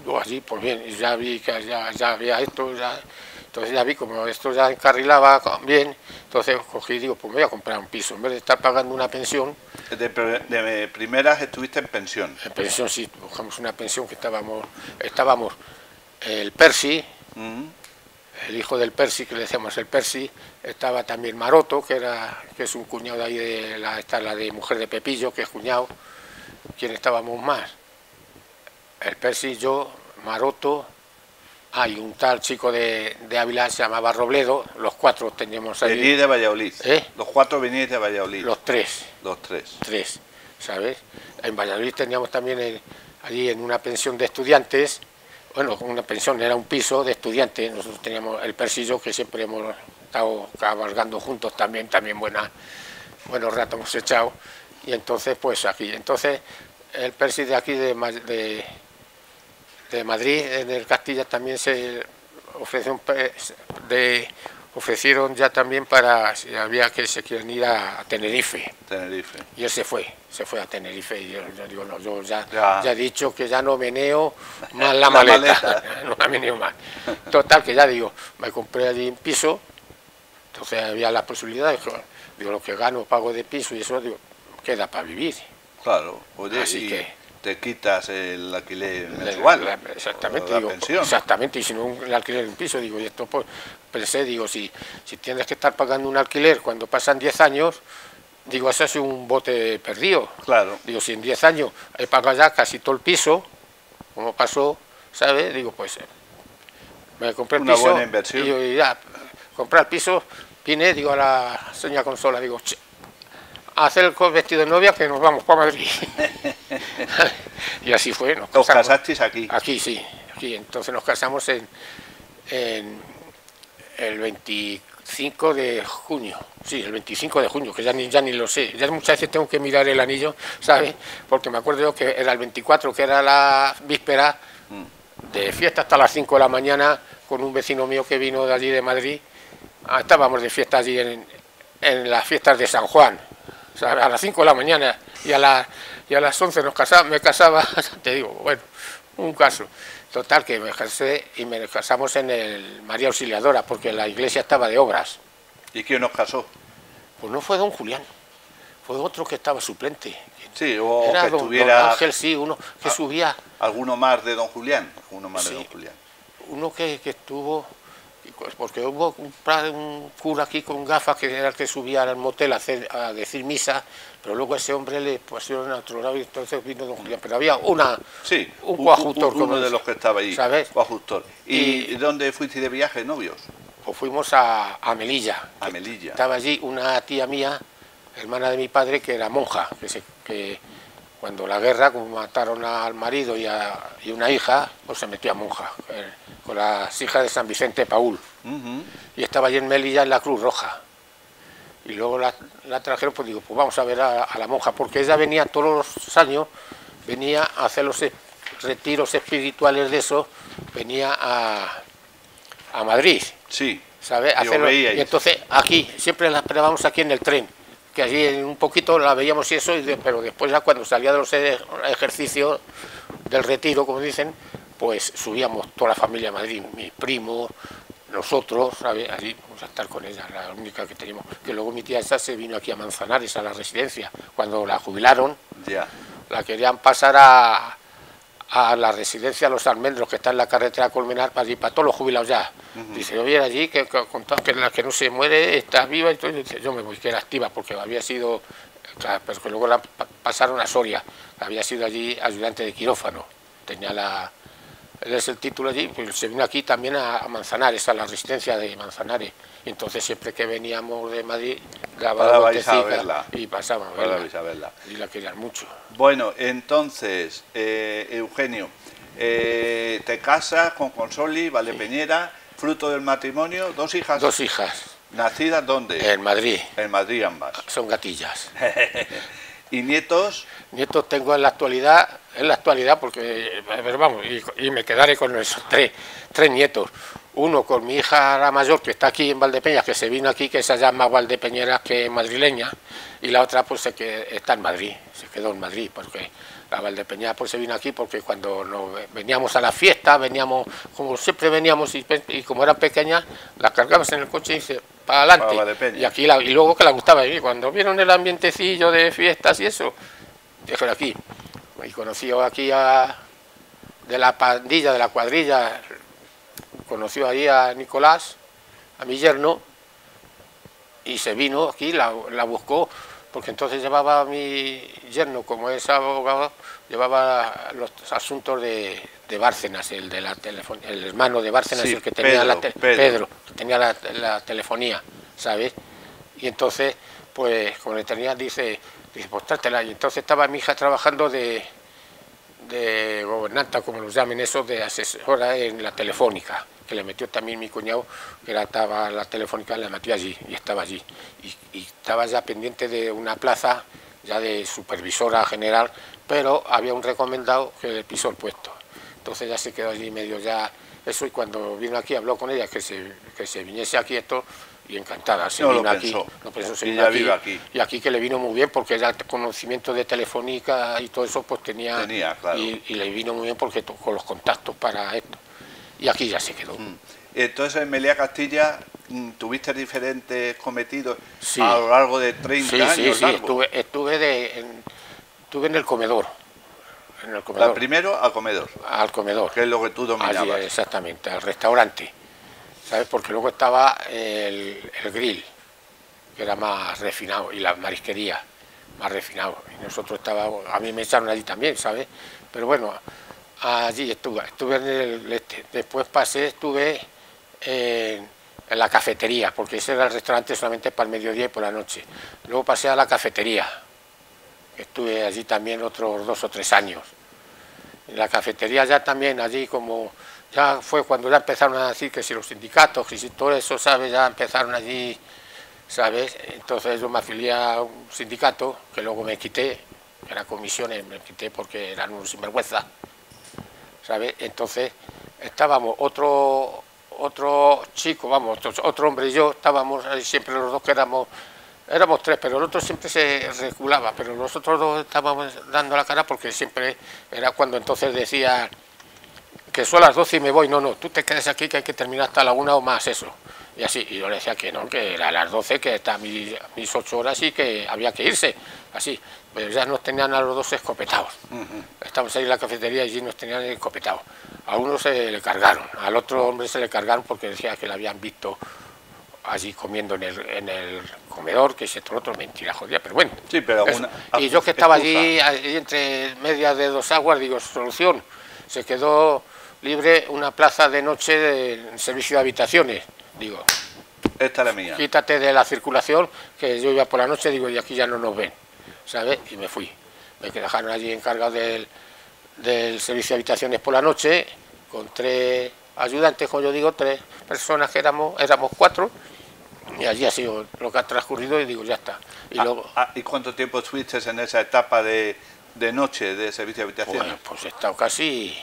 yo allí, pues bien, y ya vi que ya había esto, entonces ya vi como esto ya encarrilaba bien, entonces cogí y digo, pues me voy a comprar un piso, en vez de estar pagando una pensión.
De primeras estuviste en pensión.
En pensión sí, buscamos una pensión que estábamos el Percy, el hijo del Percy, que le decíamos el Percy, estaba también Maroto, que es un cuñado de ahí de la de mujer de Pepillo, que es cuñado. ¿Quién estábamos más? El Percy, yo, Maroto, hay un tal chico de Ávila, se llamaba Robledo, los 4 teníamos ahí.
Venís de Valladolid. Los 4 venís de Valladolid.
Los 3.
Los 3.
3, ¿sabes? En Valladolid teníamos también allí en una pensión de estudiantes, bueno, una pensión, era un piso de estudiantes, nosotros teníamos el Percy y yo, que siempre hemos estado cabalgando juntos también buenos ratos hemos echado, y entonces pues aquí, el Percy de aquí de Madrid, en el Castilla también se ofrecieron ya también para si había que se quieren ir a Tenerife. Y él se fue a Tenerife, y yo digo, no, yo ya he dicho que ya no meneo más la maleta. No la meneo más. Total, que ya digo, me compré allí un piso, entonces había la posibilidad, digo, lo que gano pago de piso y eso, digo, queda para vivir.
Claro, oye,
así que
te quitas el alquiler mensual,
exactamente,
la
digo,
pensión.
Exactamente, y si no el alquiler en un piso, digo, y esto pues, pensé, digo, si tienes que estar pagando un alquiler cuando pasan 10 años, digo, eso es un bote perdido.
Claro.
Digo, si en 10 años he pagado ya casi todo el piso, como pasó, ¿sabes? Digo, pues me compré el piso.
Una buena inversión.
Y ya, compré el piso, vine, digo a la señora Consola, digo, a hacer el vestido de novia que nos vamos para Madrid. Y así fue.
¿Os casasteis aquí?
Aquí, sí. Aquí. Entonces nos casamos en el 25 de junio. Sí, el 25 de junio, que ya ni lo sé. Ya muchas veces tengo que mirar el anillo, ¿sabes? Porque me acuerdo yo que era el 24, que era la víspera de fiesta hasta las 5 de la mañana, con un vecino mío que vino de allí de Madrid. Estábamos de fiesta allí en las fiestas de San Juan. O sea, a las 5 de la mañana y a las 11 me casaba, te digo, bueno, un caso. Total, que me casé y me casamos en el María Auxiliadora, porque la iglesia estaba de obras.
¿Y quién nos casó?
Pues no fue don Julián, fue otro que estaba suplente.
Sí, o
era
que
don
estuviera...
Ángel, sí, uno que subía.
¿Alguno más de don Julián?
Sí, uno que estuvo... Porque hubo un cura aquí con gafas que era el que subía al motel a decir misa, pero luego ese hombre le pusieron a otro lado y entonces vino don Julián. Pero había un coadjutor.
Uno de los que estaba ahí,
¿sabes?
Coadjutor. ¿Y dónde fuiste de viaje, novios?
Pues fuimos a Melilla.
A Melilla.
Estaba allí una tía mía, hermana de mi padre, que era monja, que cuando la guerra, como mataron al marido y una hija, pues se metió a monja, con las hijas de San Vicente Paúl. Y estaba allí en Melilla en la Cruz Roja. Y luego la trajeron, pues digo, pues vamos a ver a la monja, porque ella venía todos los años, venía a hacer los retiros espirituales de eso, venía a Madrid.
Sí.
¿Sabes? Y entonces aquí, siempre la esperábamos aquí en el tren, que allí un poquito la veíamos y eso, pero después ya cuando salía de los ejercicios del retiro, como dicen, pues subíamos toda la familia a Madrid, mi primo, nosotros, ¿sabes? Allí vamos a estar con ella, la única que teníamos, que luego mi tía esa se vino aquí a Manzanares, a la residencia, cuando la jubilaron, la querían pasar a la residencia Los Almendros, que está en la carretera Colmenar, para todos los jubilados ya. Dice, yo viera allí que la que no se muere está viva, y entonces yo me voy, que era activa, porque había sido, claro, pero que luego la pasaron a Soria, había sido allí ayudante de quirófano, tenía es el título allí, pues se vino aquí también a Manzanares, a la residencia de Manzanares, y entonces siempre que veníamos de Madrid,
dabais a verla.
Y pasábamos a verla, y la querían mucho.
Bueno, entonces, Eugenio, te casas con Consoli, Valdepeñera, fruto del matrimonio, 2 hijas.
2 hijas.
¿Nacidas dónde?
En Madrid.
En Madrid ambas.
Son gatillas.
¿Y nietos?
Nietos tengo en la actualidad porque, a ver, vamos, y me quedaré con esos tres nietos. Uno con mi hija la mayor, que está aquí en Valdepeñas, que se vino aquí, que esa ya es más valdepeñera que madrileña, y la otra pues está en Madrid, se quedó en Madrid, porque la Valdepeña pues se vino aquí porque cuando veníamos a la fiesta, veníamos, como siempre veníamos, y como eran pequeñas, las cargabas en el coche y dice, para adelante, y aquí y luego que la gustaba, y cuando vieron el ambientecillo de fiestas y eso, dijeron aquí, y conoció aquí de la pandilla, de la cuadrilla, conoció ahí a Nicolás, a mi yerno, y se vino aquí, la buscó, porque entonces llevaba a mi yerno, como es abogado, llevaba los asuntos de Bárcenas, el hermano de Bárcenas, sí, el que tenía Pedro, que tenía la telefonía, ¿sabes? Y entonces, pues, como le tenía, dice, pues trátela, y entonces estaba mi hija trabajando de gobernanta, como los llamen eso, de asesora en la telefónica, que le metió también mi cuñado, que estaba la telefónica, la metió allí, y estaba allí, y estaba ya pendiente de una plaza, ya de supervisora general, pero había un recomendado que le pisó el puesto, entonces ya se quedó allí medio ya eso, y cuando vino aquí habló con ella que se viniese aquí esto, y encantada, se vino aquí, no pensó, se vino aquí, y aquí que le vino muy bien porque ya el conocimiento de telefónica y todo eso pues tenía claro. y le vino muy bien porque con los contactos para esto, y aquí ya se quedó.
Entonces en Meliá Castilla tuviste diferentes cometidos, sí, a lo largo de 30 años.
Sí, estuve en el comedor.
Primero al comedor.
Al comedor.
Que es lo que tú dominabas.
Allí, exactamente, al restaurante. ¿Sabes? Porque luego estaba el grill, que era más refinado, y la marisquería, más refinado. Y nosotros estábamos, a mí me echaron allí también, ¿sabes? Pero bueno, allí estuve en el después estuve en la cafetería, porque ese era el restaurante solamente para el mediodía y por la noche. Luego pasé a la cafetería, que estuve allí también otros 2 o 3 años. En la cafetería ya también, allí como... Ya fue cuando ya empezaron a decir que si los sindicatos, que si todo eso, ¿sabes? Ya empezaron allí, ¿sabes? Entonces yo me afilié a un sindicato, que luego me quité, que era comisiones, me quité porque eran unos sinvergüenza, ¿sabes? Entonces estábamos otro chico, vamos, otro hombre y yo, estábamos ahí siempre los dos que éramos 3, pero el otro siempre se reculaba, pero nosotros dos estábamos dando la cara porque siempre era cuando entonces decía... que son las 12 y me voy, no, tú te quedas aquí que hay que terminar hasta la 1 o más, eso. Y así, y yo le decía que no, que era a las 12, que está mis 8 horas y que había que irse, así. Pero ya nos tenían a los dos escopetados. Estamos ahí en la cafetería y allí nos tenían escopetados. A uno se le cargaron, al otro hombre se le cargaron porque decía que le habían visto allí comiendo en el comedor, que ese otro mentira, jodía, pero bueno.
Sí, pero
y yo que estaba allí entre medias de 2 aguas, digo, solución, se quedó libre una plaza de noche de servicio de habitaciones, digo,
esta es la mía,
quítate de la circulación, que yo iba por la noche, digo, y aquí ya no nos ven, ¿sabes? Y me fui, me dejaron allí encargado del servicio de habitaciones por la noche, con 3 ayudantes, como yo digo, 3 personas que éramos 4, y allí ha sido lo que ha transcurrido, y digo, ya está. Y luego,
¿y cuánto tiempo estuviste en esa etapa de noche de servicio de habitaciones?
Pues he estado casi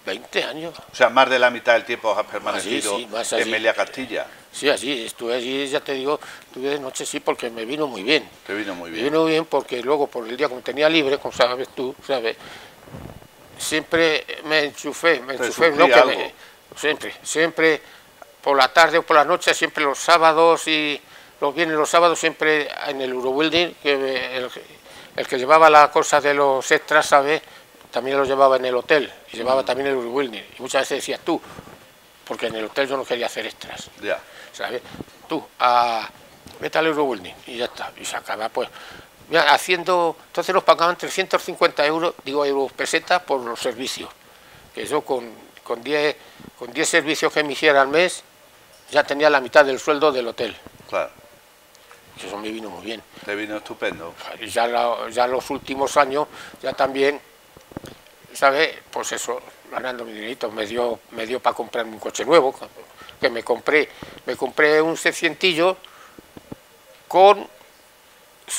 20 años.
O sea, más de la mitad del tiempo has permanecido en Meliá Castilla.
Sí, allí, estuve allí, ya te digo, estuve de noche, sí, porque me vino muy bien.
Te vino muy bien.
Me vino bien porque luego, por el día, como tenía libre, como sabes tú, ¿sabes? Siempre me enchufé, no que siempre, por la tarde o por la noche, siempre los sábados y los viernes, los sábados, siempre en el Eurobuilding, que el que llevaba la cosa de los extras, ¿sabes? También lo llevaba en el hotel, y llevaba también el Eurobuilding, y muchas veces decías tú, porque en el hotel yo no quería hacer extras, ¿sabes? Tú, vete al Eurobuilding, y ya está, y se acaba, pues, haciendo, entonces nos pagaban 350 euros, euros pesetas por los servicios, que yo con 10 servicios que me hiciera al mes, ya tenía la mitad del sueldo del hotel.
Claro.
Y eso me vino muy bien.
Te vino estupendo.
Y ya los últimos años, ya también, ¿sabes? Pues eso, ganando mi dinerito, me dio para comprarme un coche nuevo, que me compré un 600 con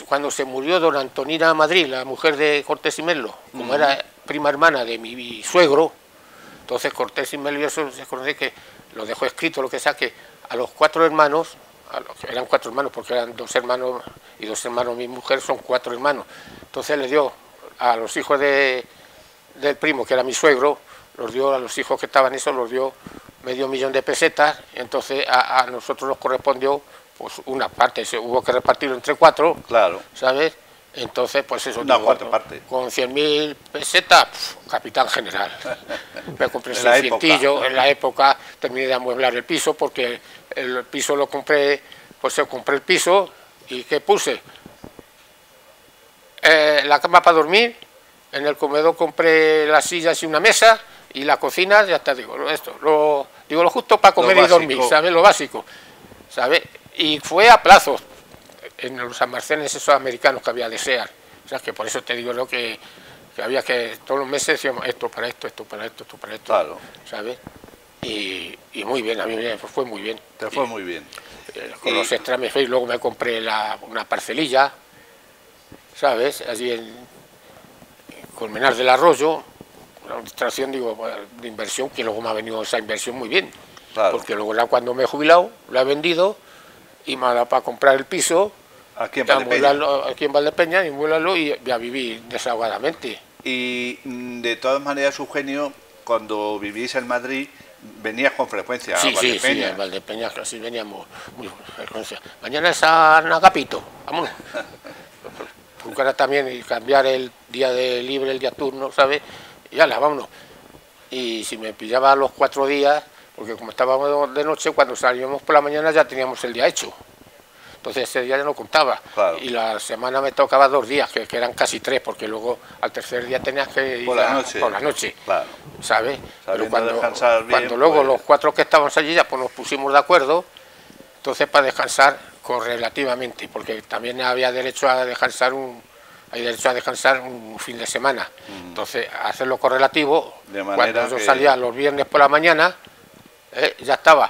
cuando se murió don Antonina Madrid, la mujer de Cortés y Melo, como era prima hermana de mi suegro, entonces Cortés y Melo, eso se conoce que lo dejó escrito, lo que sea, que a los 4 hermanos, eran 4 hermanos porque eran 2 hermanos y 2 hermanos mi mujer, son 4 hermanos, entonces le dio a los hijos del primo, que era mi suegro, los dio a los hijos que estaban eso, los dio $500.000 de pesetas, entonces a nosotros nos correspondió pues una parte, se hubo que repartirlo entre 4,
claro,
¿sabes? Entonces, pues eso,
una cuarta parte.
Con 100.000 pesetas, capitán general. Me compré un cientillo, en la época terminé de amueblar el piso, porque el piso lo compré, pues yo compré el piso, y ¿qué puse? La cama para dormir, en el comedor compré las sillas y una mesa, y la cocina, ya te digo, lo justo para comer y dormir, ¿sabes? Lo básico, ¿sabes? Y fue a plazos, en los almacenes esos americanos que había de Sears, o sea, que por eso te digo yo que había que, todos los meses decíamos, esto para esto, esto para esto, esto para esto,
claro,
¿sabes? Y muy bien, a mí me fue muy bien.
Te fue muy bien.
Con los extras me fui, y luego me compré una parcelilla, ¿sabes? Allí en Colmenar del Arroyo, una extracción, digo, de inversión, que luego me ha venido esa inversión muy bien,
claro,
porque luego ya cuando me he jubilado, la he vendido, y me ha dado para comprar el piso,
aquí en
Valdepeña, y muélarlo y a vivir desahogadamente.
Y de todas maneras, Eugenio, cuando vivís en Madrid, venías con frecuencia
sí,
a Valdepeña.
Sí, en Valdepeña casi veníamos muy frecuencia. Mañana es San Agapito, vámonos. Porque ahora también y cambiar el día de libre, el día turno, ¿sabes? Y ala, vámonos. Y si me pillaba los 4 días, porque como estábamos de noche, cuando salíamos por la mañana ya teníamos el día hecho. Entonces ese día ya no contaba.
Claro.
Y la semana me tocaba 2 días, que eran casi 3, porque luego al tercer día tenías que ir
por la noche.
Claro. ¿Sabes? Pero
descansar bien,
cuando luego
pues...
los 4 que estábamos allí ya pues nos pusimos de acuerdo, entonces para descansar correlativamente, porque también había derecho a descansar un fin de semana. Entonces, hacerlo correlativo, cuando yo salía los viernes por la mañana, ya estaba,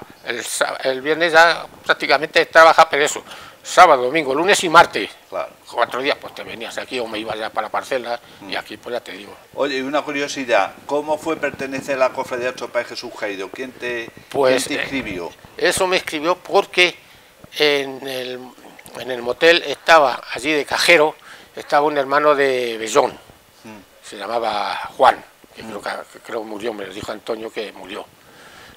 el viernes ya prácticamente trabaja, pero eso, sábado, domingo, lunes y martes, claro, 4 días, pues te venías aquí o me iba ya para la parcela, y aquí pues ya te digo.
Oye, y una curiosidad, ¿cómo fue pertenecer a la cofradía del Tropel Jesús Jairo? ¿Quién te inscribió?
Eso me escribió porque en el motel estaba allí de cajero, estaba un hermano de Bellón, se llamaba Juan, que creo que murió, me lo dijo Antonio que murió,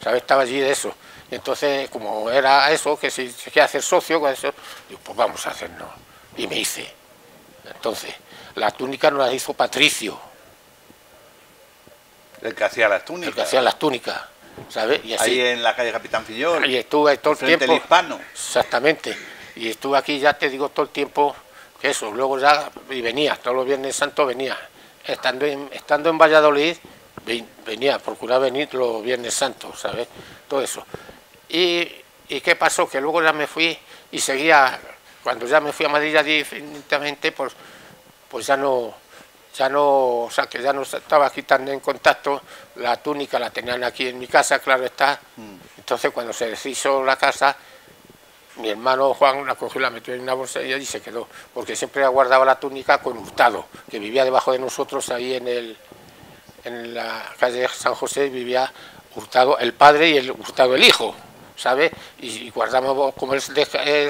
¿sabes? Estaba allí de eso, y entonces como era eso, que si se quería hacer socio con eso, digo, pues vamos a hacernos, y me hice. Entonces, la túnica nos la hizo Patricio.
El que hacía las túnicas.
El que hacía las túnicas, ¿sabes? Y así,
ahí en la calle Capitán Fillol.
Y estuve todo el tiempo.
Frente al Hispano.
Exactamente, y estuve aquí, ya te digo, todo el tiempo, que eso, luego ya, y venía, todos los Viernes Santos venía, estando en Valladolid, venía, procuraba venir los Viernes Santos, ¿sabes? Todo eso. ¿Y qué pasó? Que luego ya me fui y seguía, cuando ya me fui a Madrid ya definitivamente, pues ya no, o sea, que ya no estaba aquí tan en contacto, la túnica la tenían aquí en mi casa, claro está, entonces cuando se deshizo la casa, mi hermano Juan la cogió, la metió en una bolsa y allí se quedó, porque siempre guardaba la túnica con Hurtado, que vivía debajo de nosotros, ahí en la calle San José vivía Hurtado el padre y el Hurtado el hijo, ¿sabes? Y guardábamos, como él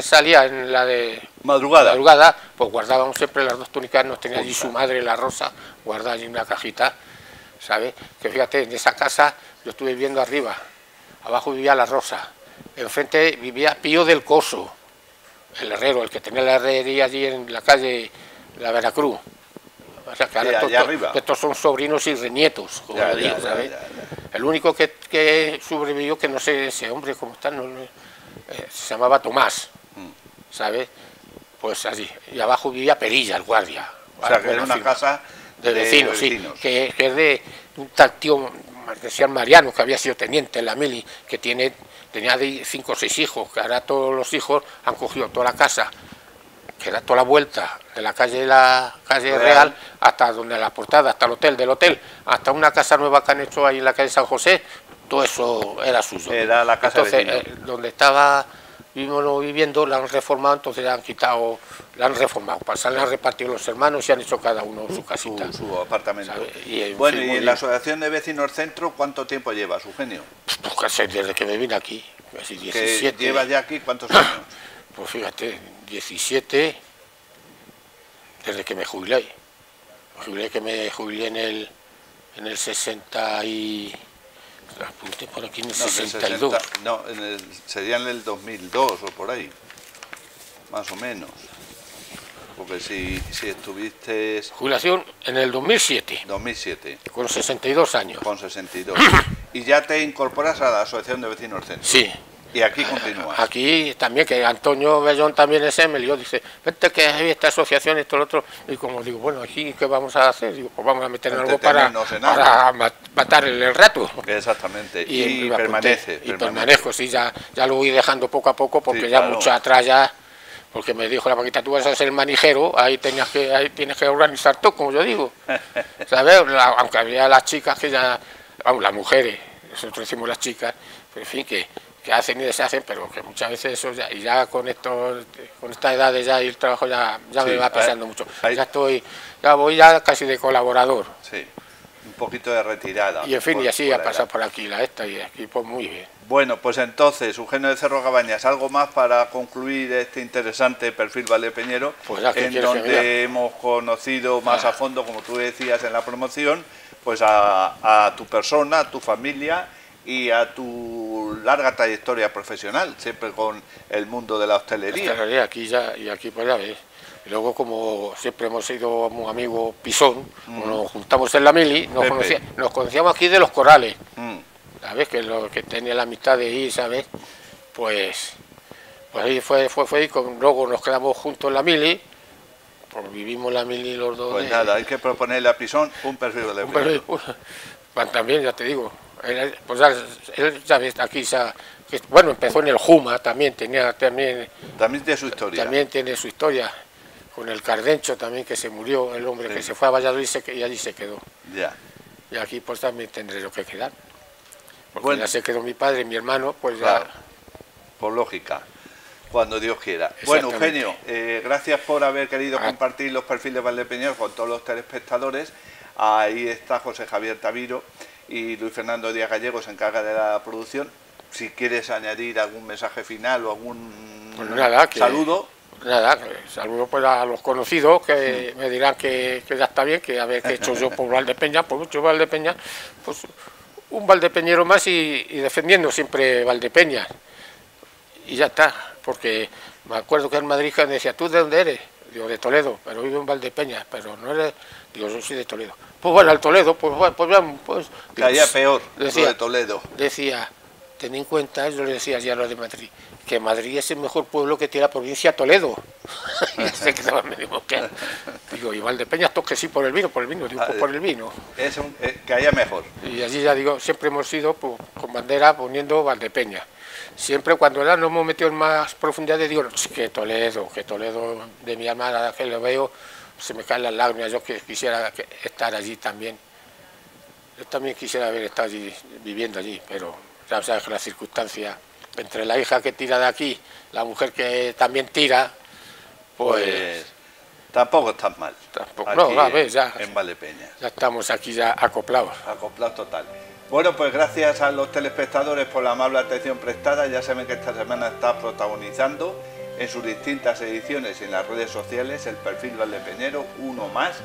salía en la de madrugada, pues guardábamos siempre las 2 túnicas, nos tenía allí su madre, la Rosa, guardada allí en una cajita, ¿sabes? Que fíjate, en esa casa yo estuve viviendo arriba, abajo vivía la Rosa, enfrente vivía Pío del Coso, el herrero, el que tenía la herrería allí en la calle La Veracruz. O sea, que ahora estos son sobrinos y renietos, como le digo, ¿sabes? El único que sobrevivió, que no sé ese hombre cómo está, se llamaba Tomás, ¿sabes? Pues allí. Y abajo vivía Perilla, el guardia.
O sea, que era una casa
de vecinos, sí, que es de un tal tío, decían Mariano, que había sido teniente en la mili, que tenía 5 o 6 hijos, que ahora todos los hijos han cogido toda la casa, que da toda la vuelta de la calle Real hasta donde la portada, hasta el hotel, del hotel, hasta una casa nueva que han hecho ahí en la calle San José, todo eso era suyo.
Era la casa.
Entonces, donde estaba vivimos viviendo, la han reformado, entonces la han reformado, se la han repartido los hermanos y han hecho cada uno su casita.
Su apartamento.
Y,
bueno, y en la Asociación de Vecinos Centro, ¿cuánto tiempo llevas, Eugenio?
Pues casi desde que me vine aquí, casi 17.
¿Que llevas ya aquí cuántos años?
Pues fíjate, 17, desde que me jubilé. Me jubilé en el 60 y... apunté por aquí en el 62.
Sería en el 2002 o por ahí, más o menos. Porque si estuviste...
Jubilación en el 2007.
2007.
Con 62 años.
Con 62. ¿Y ya te incorporas a la Asociación de Vecinos Centro?
Sí.
¿Y aquí continúas?
Aquí también, que Antonio Bellón también es Emilio, dice, vente que hay esta asociación, esto, lo otro. Y como digo, bueno, aquí, ¿qué vamos a hacer? Digo, pues vamos a meter en algo para matar el rato.
Exactamente.
Y
permanezco,
sí, ya lo voy dejando poco a poco, porque
sí,
ya
claro.
Mucho atrás ya, porque me dijo la Paquita, tú vas a ser el manijero, ahí tienes que organizar todo, como yo digo. ¿Sabes? Aunque había las chicas que ya, vamos, las mujeres, nosotros decimos las chicas, pero en fin, que hacen y deshacen, pero que muchas veces eso ya, y ya con esta edad ya y el trabajo ya sí, me va pesando mucho. Ya voy ya casi de colaborador.
Sí, un poquito de retirada.
Y en fin, y así ha pasado por aquí y aquí pues muy bien.
Bueno, pues entonces, Eugenio de Cerro Cabañas, ¿algo más para concluir este interesante perfil valdepeñero?
Pues
en donde hemos conocido más a fondo, como tú decías en la promoción, pues a tu persona, a tu familia y a tu larga trayectoria profesional, siempre con el mundo de la hostelería.
Aquí pues ya ves. Y luego, como siempre hemos sido un amigo pisón, nos juntamos en la mili, nos conocíamos aquí de los corales, ¿sabes? Que lo que tenía la amistad de ir, ¿sabes? Pues ahí fue y luego nos quedamos juntos en la mili, pues vivimos la mili los dos.
Pues nada, hay que proponerle a Pisón un perfil valdepeñero.
También, ya te digo. Pues él, ya ves, aquí bueno, empezó en el Juma, también tiene
su historia.
También tiene su historia, con el Cardencho también, que se murió, el hombre que se fue a Valladolid y allí se quedó.
Ya.
Y aquí pues también tendré lo que quedar. Porque
bueno,
ya se quedó mi padre y mi hermano, pues
claro,
ya...
por lógica, cuando Dios quiera. Bueno, Eugenio, gracias por haber querido compartir los perfiles valdepeñeros con todos los telespectadores. Ahí está José Javier Taviro y Luis Fernando Díaz Gallego se encarga de la producción. Si quieres añadir algún mensaje final o algún saludo.
Nada, saludo pues a los conocidos que me dirán que ya está bien, que a ver qué he hecho yo por Valdepeña, por mucho Valdepeña, pues un valdepeñero más y defendiendo siempre Valdepeña. Y ya está, porque me acuerdo que en Madrid me decía, ¿tú de dónde eres? Digo, de Toledo, pero vivo en Valdepeña, pero no eres... Digo, yo soy de Toledo. Pues bueno, al Toledo, pues
que haya peor, decía, lo de Toledo.
Decía, ten en cuenta, yo le decía ya a los de Madrid, que Madrid es el mejor pueblo que tiene la provincia Toledo. Y se quedaba medio mosqueado. Digo, y Valdepeña, esto que sí por el vino, digo, pues por el vino.
Que haya mejor.
Y allí ya digo, siempre hemos ido pues, con bandera poniendo Valdepeña. Siempre cuando ya nos hemos metido en más profundidad, digo, que Toledo de mi hermana, que lo veo, se me caen las lágrimas, yo que quisiera estar allí también. Yo también quisiera haber estado allí, viviendo allí, pero ya sabes que la circunstancia, entre la hija que tira de aquí, la mujer que también tira, pues
tampoco estás mal.
Tampoco, no, a ver, ya.
En Valdepeña.
Ya estamos aquí ya acoplados.
Acoplados total. Bueno, pues gracias a los telespectadores por la amable atención prestada. Ya saben que esta semana está protagonizando en sus distintas ediciones y en las redes sociales el perfil valdepeñero, uno más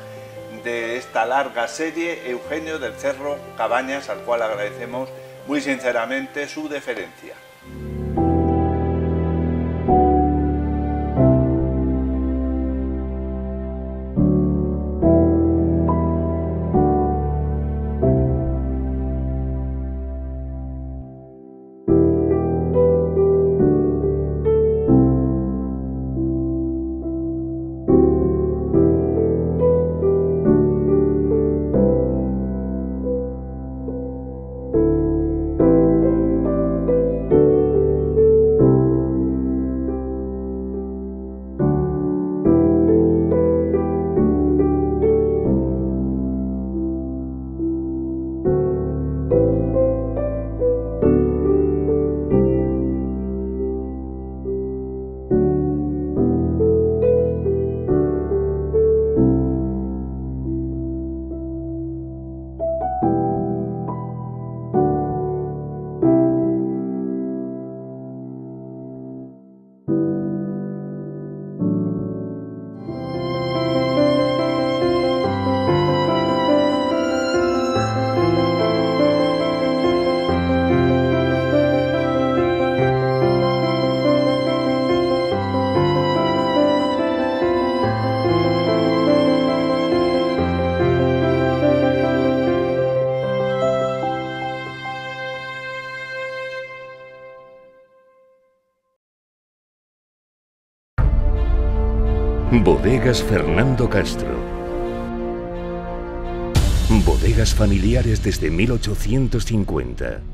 de esta larga serie, Eugenio del Cerro Cabañas, al cual agradecemos muy sinceramente su deferencia.
Bodegas Fernando Castro. Bodegas familiares desde 1850.